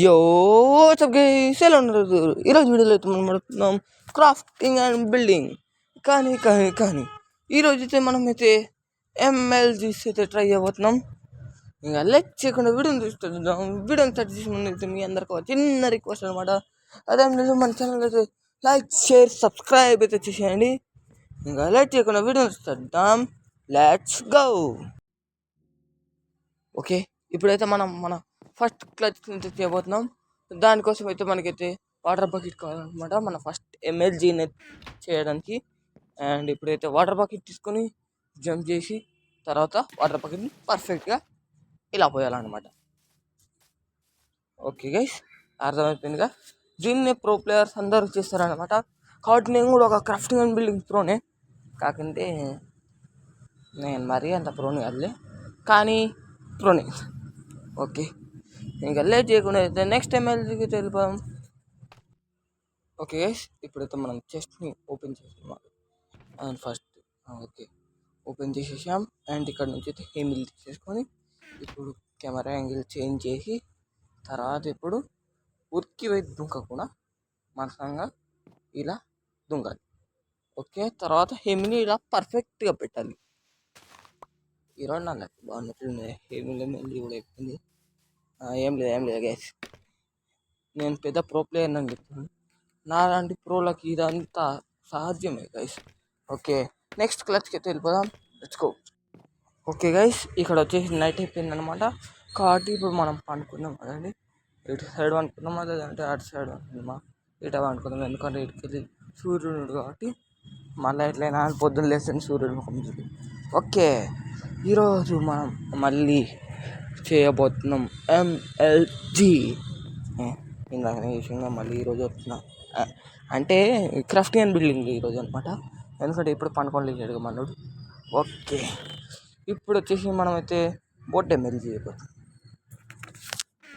యో ఎలా ఉన్నారు? ఈరోజు వీడియోలో అయితే మనం పడుతున్నాం క్రాఫ్టింగ్ అండ్ బిల్డింగ్. కానీ ఈరోజు అయితే మనమైతే MLGs అయితే ట్రై అవ్వబోతున్నాం. ఇంకా లెట్ చేయకుండా వీడియోని చూస్తున్నాం. వీడియోని స్టార్ట్ చేసి ముందు అయితే మీ అందరికి ఒక చిన్న రిక్వెస్ట్ అనమాట. అదే లేదు మన ఛానల్ అయితే లైక్ షేర్ సబ్స్క్రైబ్ అయితే చేసేయండి. ఇంకా లెట్ చేయకుండా వీడియోని స్టార్ట్. Let's go. ఓకే, ఇప్పుడైతే మనం మన ఫస్ట్ క్లచ్ నుంచి చేయబోతున్నాం. దానికోసం అయితే మనకైతే వాటర్ బకెట్ కావాలన్నమాట, మన ఫస్ట్ MLGని చేయడానికి. అండ్ ఇప్పుడైతే వాటర్ బకెట్ తీసుకొని జంప్ చేసి తర్వాత వాటర్ బకెట్ని పర్ఫెక్ట్గా ఇలా పోయాలన్నమాట. Okay guys, అర్థమైపోయిందిగా. దీన్ని ప్రో ప్లేయర్స్ అందరూ చేస్తారనమాట. కాబట్టి నేను కూడా ఒక క్రాఫ్టింగ్ అండ్ బిల్డింగ్ ప్రోనే, కాకుంటే నేను మరీ అంత ప్రోని కాదులే, కానీ ప్రోని. ఓకే, ఇంకా లేట్ చేయకుండా అయితే నెక్స్ట్ MLGకి వెళ్ళిపోదాం. ఓకే గైస్, ఇప్పుడైతే మనం చెస్ట్ని ఓపెన్ చేసాం. అండ్ ఫస్ట్ ఓకే ఓపెన్ చేసేసాం. అండ్ ఇక్కడ నుంచి అయితే హేమిల్ తీసేసుకొని ఇప్పుడు కెమెరా యాంగిల్ చేంజ్ చేసి తర్వాత ఇప్పుడు ఉరికి వైపు దుంకకుండా మనసంగా ఇలా దుంకాలి. ఓకే, తర్వాత హేమిని ఇలా పర్ఫెక్ట్గా పెట్టాలి. ఈరోజు నా లైఫ్ బాగున్నట్టుంది. హేమిల్ కూడా అయిపోయింది. ఏం లేదు గైస్, నేను పెద్ద ప్రో ప్లేయర్ అని చెప్తున్నాను. నాలాంటి ప్రోలకి ఇదంతా సాధ్యమే గైస్. ఓకే, నెక్స్ట్ క్లచ్కి అయితే వెళ్ళిపోదాం. Let's go. ఓకే గైస్, ఇక్కడ వచ్చేసి నైట్ అయిపోయింది అనమాట. కాబట్టి ఇప్పుడు మనం పండుకుందాం కదండి. ఇటు సైడ్ పండుకుందాం, అదేంటే అటు సైడ్ పండుకుందామా, ఇట పండుకుందాం. ఎందుకంటే ఇటుకి వెళ్ళి సూర్యుడు కాబట్టి మళ్ళీ ఎట్లయినా పొద్దున్న లేస్తే సూర్యుడు ముఖం చూపి. ఓకే, ఈరోజు మనం మళ్ళీ చేయబోతున్నాం MLG. ఇందాకనే విషయంగా మళ్ళీ ఈరోజు వస్తున్నాం అంటే క్రాఫ్టింగ్ అండ్ బిల్డింగ్ ఈరోజు అనమాట. ఎందుకంటే ఇప్పుడు పండుకొని లేచాడు మనోడు. ఓకే, ఇప్పుడు వచ్చేసి మనమైతే బోట్ MLG చేయబోతున్నాం.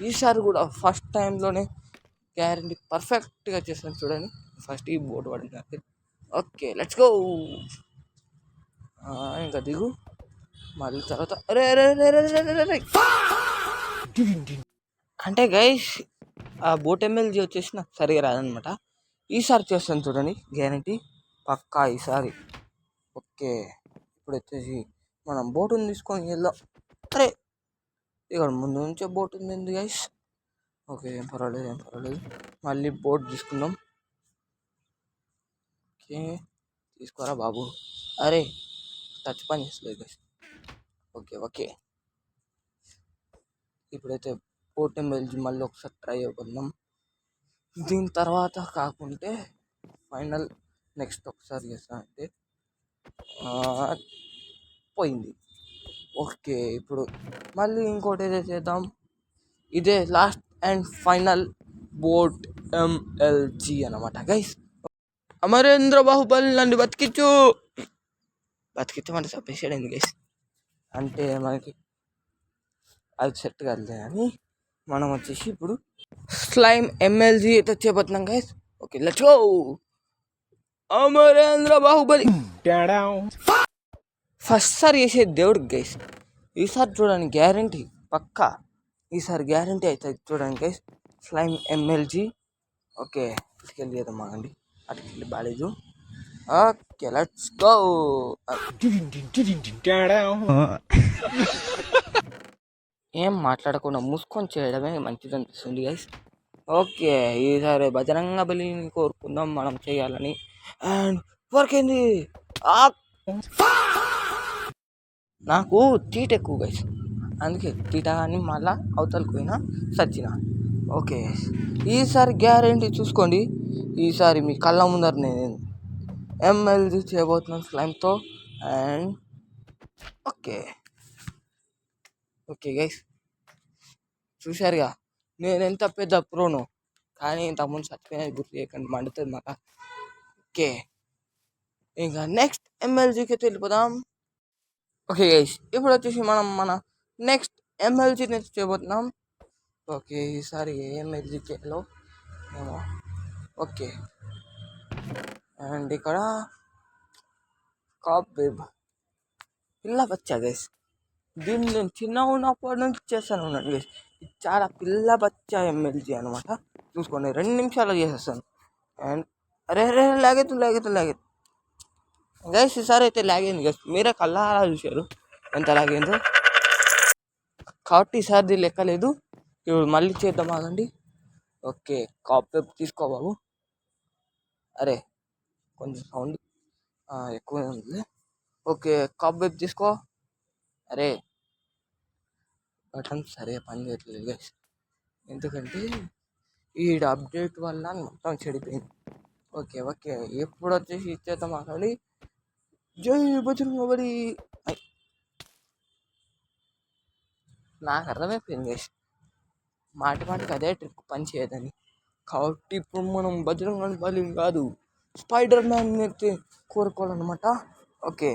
ఈసారి కూడా ఫస్ట్ టైంలోనే గ్యారెంటీ పర్ఫెక్ట్గా చేస్తాను చూడండి. ఫస్ట్ ఈ బోట్ పడింది. Okay, let's go. ఇంకా దిగు. మళ్ళీ తర్వాత అంటే గైస్ ఆ బోట్ MLG వచ్చేసి నాకు సరిగా రాదనమాట. ఈసారి చేస్తాను చూడండి, గ్యారంటీ పక్కా ఈసారి. ఓకే, ఇప్పుడు వచ్చేసి మనం బోటుని తీసుకొని వెళ్దాం. అరే ఇక్కడ ముందు నుంచే బోట్ ఉంది గైస్. ఓకే, ఏం పర్వాలేదు. మళ్ళీ బోట్ తీసుకుందాం. ఓకే, తీసుకోరా బాబు. అరే టచ్ పని చేస్తలేదు గైస్. ఓకే, ఇప్పుడైతే బోట్ MLG మళ్ళీ ఒకసారి ట్రై అవ్వకుందాం. దీని తర్వాత కాకుంటే ఫైనల్ నెక్స్ట్ ఒకసారి చేస్తానంటే పోయింది. ఓకే, ఇప్పుడు మళ్ళీ ఇంకోటి ఏదో చేద్దాం. ఇదే last and final boat MLG అన్నమాట గైస్. అమరేంద్ర బాహుబలి నన్ను బతికించమంటే చంపేసాడు గైస్. అంటే మనకి అది సెట్ కాదులే అని మనం వచ్చేసి ఇప్పుడు స్లైమ్ MLG అయితే చేయబోతున్నాం guys. Okay, let's go. Amarendra Baahubali first సారి చేసే దేవుడు గైస్. ఈసారి చూడండి గ్యారంటీ పక్కా. ఈసారి గ్యారంటీ అవుతుంది చూడండి గైస్. Slime MLG. ఓకే, ఇటుకెళ్ళి చేద్దాం అండి. అటుకెళ్ళి బాగాలేదు. Okay, let's go. ఏం మాట్లాడకుండా మూసుకొని చేయడమే మంచిది అనిపిస్తుంది గైస్. ఓకే, ఈసారి బజరంగ బలిని కోరుకుందాం మనం చేయాలని. అండ్ వర్క్ ఏంది, నాకు తీట ఎక్కువ గైస్, అందుకే తీట అని మళ్ళా అవతలకు పోయినా సచ్చిన. ఓకే, ఈసారి గ్యారెంటీ చూసుకోండి. ఈసారి మీ కళ్ళ ముందర నేను MLG చేయబోతున్నాను స్లైమ్తో. అండ్ ఓకే గైస్, చూశారుగా నేను ఎంత పెద్ద ప్రోను. కానీ ఇంతకుముందు చచ్చిపోయినది గుర్తు చేయకండి, మండుతుంది మాకు. ఓకే, ఇంకా నెక్స్ట్ MLGకి వెళ్ళిపోదాం. ఓకే గైస్, ఇప్పుడు వచ్చేసి మనం మన నెక్స్ట్ MLGని చేయబోతున్నాం. ఓకే, ఈసారి ఏ MLG చేయాలో ఏమో. ఓకే, అండ్ ఇక్కడ కాప్ వెబ్ ఇలా వచ్చా గైస్. దీన్ని నేను చిన్న ఉన్నప్పటి నుంచి చేస్తాను ఉన్నాను గైస్. ఇది చాలా పిల్ల బచ్చా ఎమ్మెల్జీ అనమాట. చూసుకోండి 2 నిమిషాల్లో చేసేస్తాను. అండ్ అరే అరే లాగేతుంది గైస్. ఈసారి అయితే లాగైంది గైస్, మీరే కళ్ళారా చూశారు ఎంత లాగైందో. కాబట్టి ఈసారిది లెక్కలేదు. ఇప్పుడు మళ్ళీ చేద్దాం ఆగండి. ఓకే, కాప్ తీసుకో బాబు. అరే కొంచెం సౌండ్ ఎక్కువ ఉంది. ఓకే, కాప్ వెబ్ తీసుకో. అరే బటన్ సరే పని చేయట్లేదు గైస్, ఎందుకంటే ఈ అప్డేట్ వల్ల మొత్తం చెడిపోయింది. ఓకే ఓకే, ఎప్పుడు వచ్చేసి ఇచ్చేద్దాం ఆగండి. జై బజరంగబలి. నాకు అర్థమైపోయింది గైస్, మాటికి అదే ట్రిక్ పని చేయదని. కాబట్టి ఇప్పుడు మనం బజరంగబలి కాదు, స్పైడర్ మ్యాన్ అయితే కోరుకోవాలన్నమాట. ఓకే,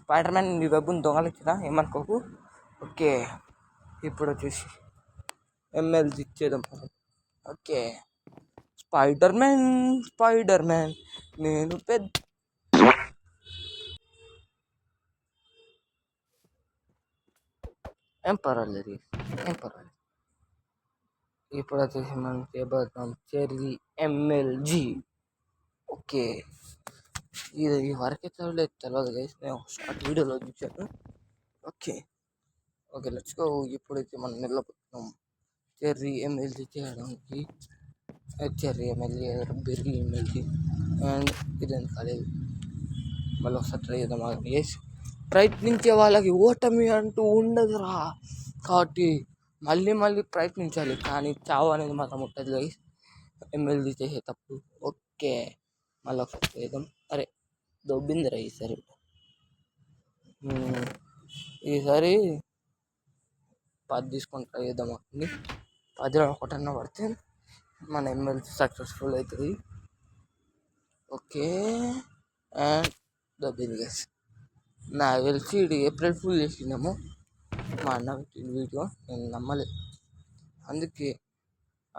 స్పైడర్ మ్యాన్ నీ వెబ్బుని దొంగలిచ్చిన ఏమనుకోకు. ఓకే, ఇప్పుడు వచ్చేసి ఎమ్మెల్సీ ఇచ్చేద్దాం. ఓకే, స్పైడర్ మ్యాన్ నేను పెద్ద ఏం పర్వాలేదు. ఇప్పుడు వచ్చేసి మనం చేయబోతున్నాం చెర్రీ ఎమ్మెల్జీ. ఓకే, ఇది ఈ వరకే తెలియదు గైస్, నేను షార్ట్ వీడియోలో చూశాను. Okay let's go. ఇప్పుడైతే మనం వెళ్ళబోతున్నాం చెర్రీ ఎమ్మెల్జీ చేయడానికి. Cherry MLG, berry MLG and ఇదని కాలేదు. మళ్ళీ ఒకసారి ట్రై చేద్దాం. ప్రయత్నించే వాళ్ళకి ఓటమి అంటూ ఉండదురా, కాబట్టి మళ్ళీ ప్రయత్నించాలి, కానీ చావు అనేది మాత్రం ఉంటుంది గైస్ ఎమ్మెల్యే చేసేటప్పుడు. ఓకే, మళ్ళీ ఒకసారి చేద్దాం. అరే దొబ్బిందిరా ఈసారి 10 తీసుకొని ట్రై చేద్దాం అండి. 10లో ఒకటన్నా పడితే మన ఎమ్మెల్యే సక్సెస్ఫుల్ అవుతుంది. ఓకే, అండ్ దొబ్బింది గైస్. నాకు తెలిసి ఇది ఏప్రిల్ ఫుల్ చేసిందేమో మా అన్న పెట్టిన వీడియో, నేను నమ్మలేదు.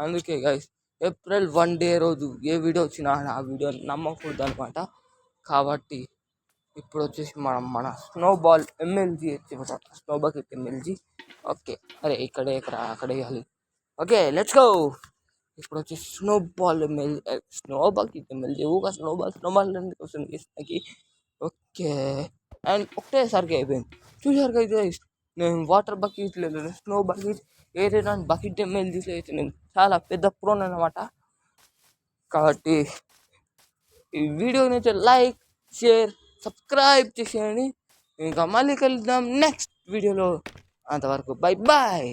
అందుకే గైస్, ఏప్రిల్ 1 డే రోజు ఏ వీడియో వచ్చినా ఆ వీడియో నమ్మకూడదు అనమాట. కాబట్టి ఇప్పుడు వచ్చేసి మన స్నోబాల్ ఎమ్మెల్జీ వచ్చి స్నో బకెట్ ఎమ్మెల్జీ. ఓకే, అరే అక్కడ వేయాలి. Okay let's go. ఇప్పుడు వచ్చి స్నో బకెట్ ఎమ్మెల్జీ ఊగా స్నోబాల్ ఎందుకు వస్తుంది నాకు. ఓకే, అండ్ ఒకటేసరికి అయిపోయింది. చూసారు కదా, నేను వాటర్ బకెట్ లేదు, స్నో బకెట్ ఏదైనా బకెట్ ఎమ్మెల్యే అయితే నేను చాలా పెద్ద ప్రోన్ అనమాట. కాబట్టి ఈ వీడియోని అయితే లైక్, షేర్, సబ్స్క్రైబ్ చేసేయండి. ఇంకా మళ్ళీ కలుద్దాం నెక్స్ట్ వీడియోలో. అంతవరకు బై బాయ్.